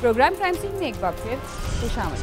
Programme crime scene में एक बार फिर खुशामद।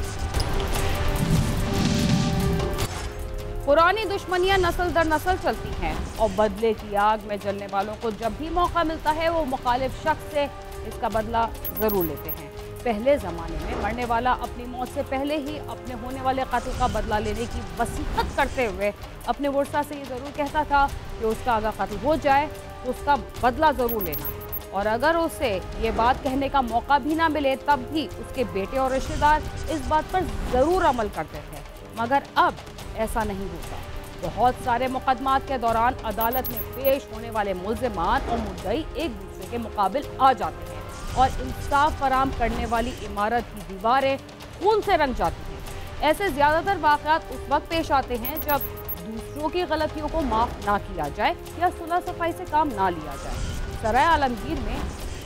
पुरानी दुश्मनियां नस्ल दर नस्ल चलती हैं और बदले की आग में जलने वालों को जब भी मौका मिलता है वो मुखालिफ शख्स से इसका बदला जरूर लेते हैं। पहले ज़माने में मरने वाला अपनी मौत से पहले ही अपने होने वाले कत्ल का बदला लेने की वसीयत करते हुए अपने वर्सा से ये ज़रूर कहता था कि उसका अगर कत्ल हो जाए तो उसका बदला ज़रूर लेना, और अगर उसे ये बात कहने का मौका भी ना मिले तब भी उसके बेटे और रिश्तेदार इस बात पर ज़रूर अमल करते थे। मगर अब ऐसा नहीं होता। बहुत सारे मुकदमात के दौरान अदालत में पेश होने वाले मुल्ज़िमान और मुद्दई एक दूसरे के मुकाबिल आ जाते हैं और इंसाफ फराहम करने वाली इमारत की दीवारें खून से रंग जाती हैं। ऐसे ज़्यादातर वाक़यात उस वक्त पेश आते हैं जब दूसरों की गलतियों को माफ़ ना किया जाए या सुलह सफाई से काम ना लिया जाए। सराय आलमगीर में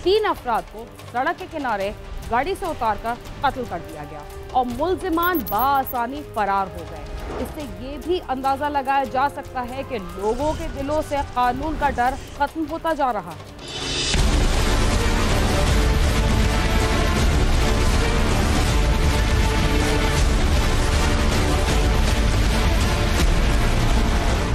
3 अफराद को सड़क के किनारे गाड़ी से उतारकर कत्ल कर दिया गया और मुल्ज़िमान बाआसानी फरार हो गए। इससे ये भी अंदाज़ा लगाया जा सकता है कि लोगों के दिलों से कानून का डर खत्म होता जा रहा है।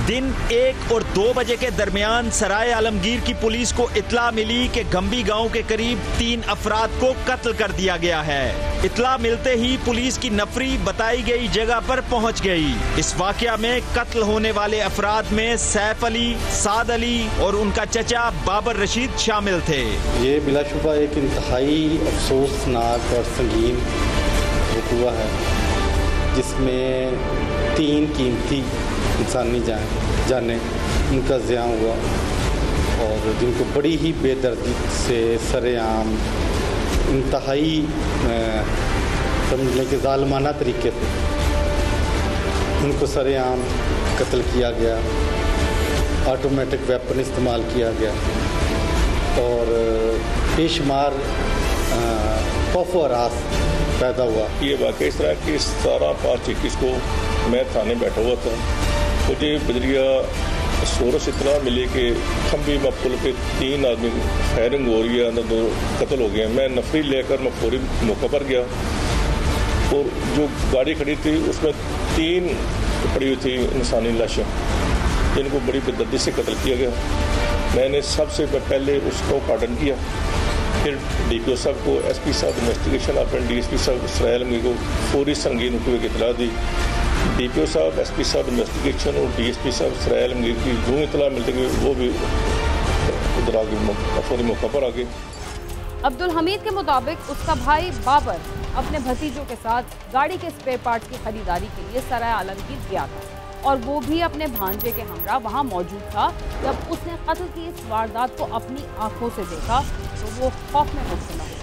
दिन 1 और 2 बजे के दरमियान सराय आलमगीर की पुलिस को इत्ला मिली कि गंबी गांव के करीब 3 अफराद को कत्ल कर दिया गया है। इत्ला मिलते ही पुलिस की नफरी बताई गई जगह पर पहुंच गई। इस वाकया में कत्ल होने वाले अफराद में सैफ अली, साद अली और उनका चचा बाबर रशीद शामिल थे। ये बिलाशुबा एक इंतहाई अफसोसनाक और संगीन हुआ है जिसमें 3 कीमती इंसानी जाने उनका ज़िया हुआ और जिनको बड़ी ही बेदर्दी से सरेआम इंतहाई समझ लें कि ज़ालिमाना तरीके से उनको सरेआम कत्ल किया गया, ऑटोमेटिक वेपन इस्तेमाल किया गया और बेशुमार खौफ व हरास पैदा हुआ। ये वाकई इस तरह की 17/5/21 को मैं थाने बैठा हुआ था। मुझे बजरिया सोरस इतना मिले कि खंबी मफुल पे 3 आदमी फायरिंग हो रही है, अंदर 2 कत्ल हो गए। मैं नफरी लेकर मैं फौरी मौका पर गया और जो गाड़ी खड़ी थी उसमें 3 पड़ी हुई थी इंसानी लाशें जिनको बड़ी बेदर्दी से कत्ल किया गया। मैंने सबसे पहले उसको पार्डन किया, फिर DPO साहब को, SP साहब इन्वेस्टिगेशन, अपने DSP साहब सराय आलमगीर को फौरी संगीन हुए की इतला दी। DPO साहब, SP साहब इन्वेस्टिगेशन और DSP साहब सराय आलमगीर की जो इतला मिलती गई वो भी उधर आगे फौरी मौका पर आ गए। अब्दुल हमीद के मुताबिक उसका भाई बाबर अपने भतीजों के साथ गाड़ी के स्पेयर पार्ट्स की खरीदारी के लिए सराय आलमगीर गया था और वो भी अपने भांजे के हमरा वहाँ मौजूद था। जब उसने कत्ल की इस वारदात को अपनी आंखों से देखा तो वो खौफ में मुब्तला हुआ।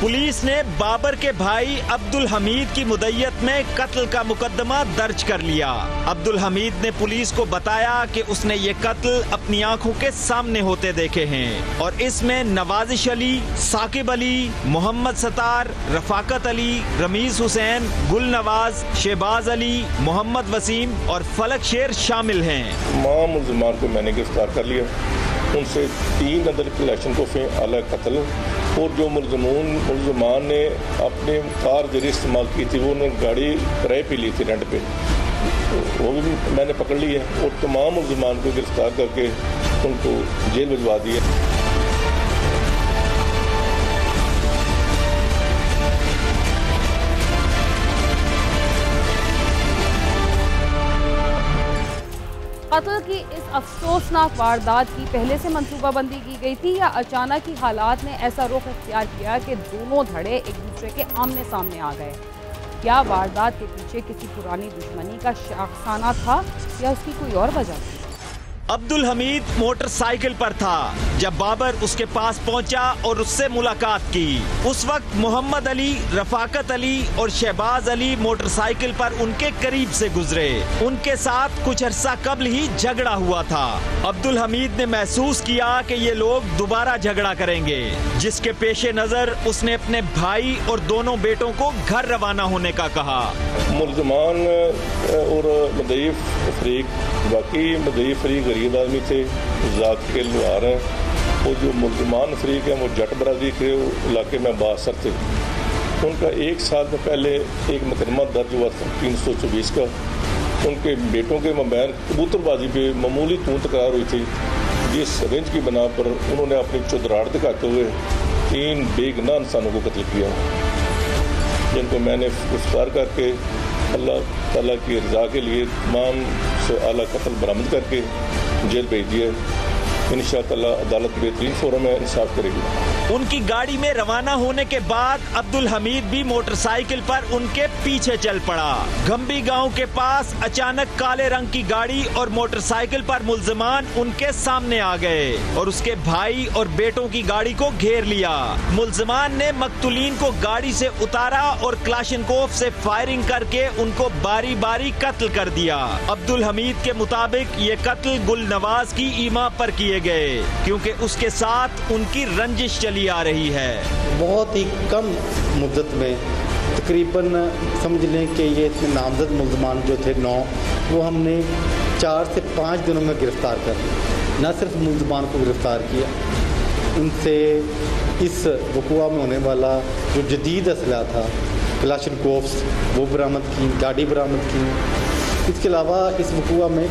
पुलिस ने बाबर के भाई अब्दुल हमीद की मुद्दत में कत्ल का मुकदमा दर्ज कर लिया। अब्दुल हमीद ने पुलिस को बताया कि उसने ये कत्ल अपनी आंखों के सामने होते देखे हैं और इसमें नवाजिश अली, साकिब अली, मोहम्मद सतार, रफाकत अली, रमीज हुसैन, गुल नवाज, शहबाज अली, मोहम्मद वसीम और फलक शेर शामिल हैं। तमाम मुल्ज़िमान को मैंने गिरफ्तार कर लिया। उनसे 3 अदर कलेक्शन को आला कत्ल और जो मुल्ज़िमान ने अपने कार जरिए इस्तेमाल की थी वो उन्होंने गाड़ी किराए पे ली थी रेंट पे, वो भी मैंने पकड़ ली है और तमाम मुल्ज़िमान को गिरफ्तार करके उनको जेल भिजवा दिया। कत्ल की इस अफसोसनाक वारदात की पहले से मंसूबाबंदी की गई थी या अचानक ही हालात ने ऐसा रुख इख्तियार किया कि दोनों धड़े एक दूसरे के आमने सामने आ गए? क्या वारदात के पीछे किसी पुरानी दुश्मनी का शाखसाना था या उसकी कोई और वजह थी? अब्दुल हमीद मोटरसाइकिल पर था जब बाबर उसके पास पहुंचा और उससे मुलाकात की। उस वक्त मोहम्मद अली, रफाकत अली और शहबाज अली मोटरसाइकिल पर उनके करीब से गुजरे। उनके साथ कुछ अरसा कबल ही झगड़ा हुआ था। अब्दुल हमीद ने महसूस किया कि ये लोग दोबारा झगड़ा करेंगे, जिसके पेशे नजर उसने अपने भाई और दोनों बेटों को घर रवाना होने का कहा। मुल्ज़िमान और मदई फरीक, बाकी मदई फरीक गरीब आदमी थे, जात के लुहार हैं वो जो मुल्ज़मान फरीक हैं वो जट बरादरी के इलाके में बासर थे। उनका 1 साल में पहले एक मुकदमा दर्ज हुआ था 324 का। उनके बेटों के मबैन कबूतरबाजी पे मामूली तू तकरार हुई थी, जिस रेंज की बना पर उन्होंने अपनी चुदराड़ दिखाते हुए 3 बेगुनाह इंसानों को कत्ल किया, जिनको मैंने गिरफ्तार करके अल्लाह ताला की रज़ा के लिए तमाम से आला कत्ल बरामद करके जेल भेज दिया। इंशाअल्लाह अदालत बेहतरीन फोरम में इंसाफ करेगी। उनकी गाड़ी में रवाना होने के बाद अब्दुल हमीद भी मोटरसाइकिल पर उनके पीछे चल पड़ा। गंबी गांव के पास अचानक काले रंग की गाड़ी और मोटरसाइकिल पर मुल्जिमान उनके सामने आ गए और उसके भाई और बेटों की गाड़ी को घेर लिया। मुल्जिमान ने मकतूलीन को गाड़ी से उतारा और क्लाशनकोफ से फायरिंग करके उनको बारी बारी कत्ल कर दिया। अब्दुल हमीद के मुताबिक ये कत्ल गुलनवाज की ईमा पर किए गए क्योंकि उसके साथ उनकी रंजिश चली आ रही है। बहुत ही कम मुद्दत में तकरीबन समझ लें कि ये इसमें नामजद मुल्ज़मान जो थे 9, वो हमने 4 से 5 दिनों में गिरफ़्तार कर लिया। न सिर्फ मुल्ज़मान को गिरफ़्तार किया, उनसे इस वक़ुआ में होने वाला जो जदीद असला था क्लाशनकोफ्स वो बरामद की, गाड़ी बरामद की। इसके अलावा इस वक़ुआ में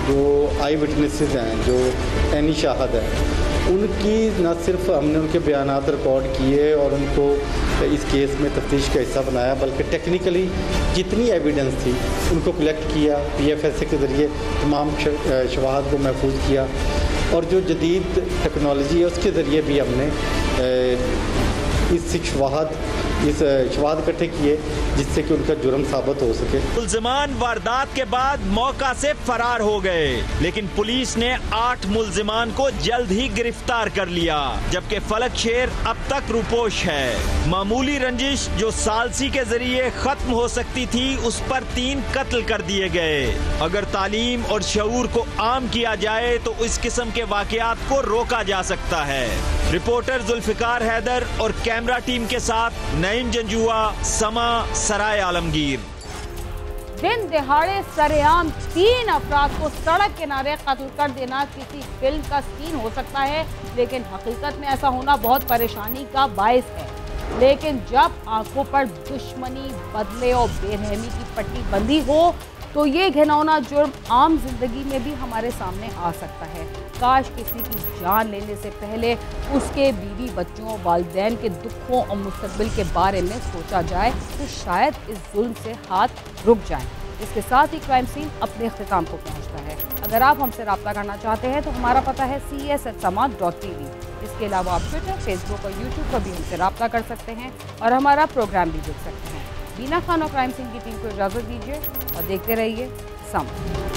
जो आई विटनेसेस हैं, जो एनी शाहद है, उनकी न सिर्फ हमने उनके बयानात रिकॉर्ड किए और उनको इस केस में तफ्तीश का हिस्सा बनाया, बल्कि टेक्निकली जितनी एविडेंस थी उनको कलेक्ट किया, PFSA के ज़रिए तमाम शवाहद को महफूज किया और जो जदीद टेक्नोलॉजी है उसके ज़रिए भी हमने इस शवाहद इकट्ठे किए जिससे कि उनका जुर्म साबित हो सके। मुल्जिमान वारदात के बाद मौका से फरार हो गए, लेकिन पुलिस ने 8 मुल्जिमान को जल्द ही गिरफ्तार कर लिया, जबकि फलक शेर अब तक रुपोश है। मामूली रंजिश जो सालसी के जरिए खत्म हो सकती थी, उस पर 3 कत्ल कर दिए गए। अगर तालीम और शऊर को आम किया जाए तो इस किस्म के वाकयात को रोका जा सकता है। रिपोर्टर जुल्फिकार हैदर और कैमरा टीम के साथ नईम जंजुआ, समा, सराय आलमगीर। दिन दिहाड़े सरेआम 3 अफराद को सड़क किनारे कत्ल कर देना किसी फिल्म का सीन हो सकता है, लेकिन हकीकत में ऐसा होना बहुत परेशानी का बायस है। लेकिन जब आंखों पर दुश्मनी, बदले और बेरहमी की पट्टी बंदी हो तो ये घिनौना जुर्म आम जिंदगी में भी हमारे सामने आ सकता है। काश किसी की जान लेने से पहले उसके बीवी बच्चों, वालिदैन के दुखों और मुस्तकबिल के बारे में सोचा जाए तो शायद इस जुल्म से हाथ रुक जाए। इसके साथ ही क्राइम सीन अपने इख्तिताम को पहुंचता है। अगर आप हमसे रब्ता करना चाहते हैं तो हमारा पता है cs@sama.tv। इसके अलावा आप ट्विटर, फेसबुक और यूट्यूब पर भी हमसे रब्ता कर सकते हैं और हमारा प्रोग्राम भी देख सकते हैं। बीना खान और क्राइम सीन की टीम को इजाज़त दीजिए और देखते रहिए समा।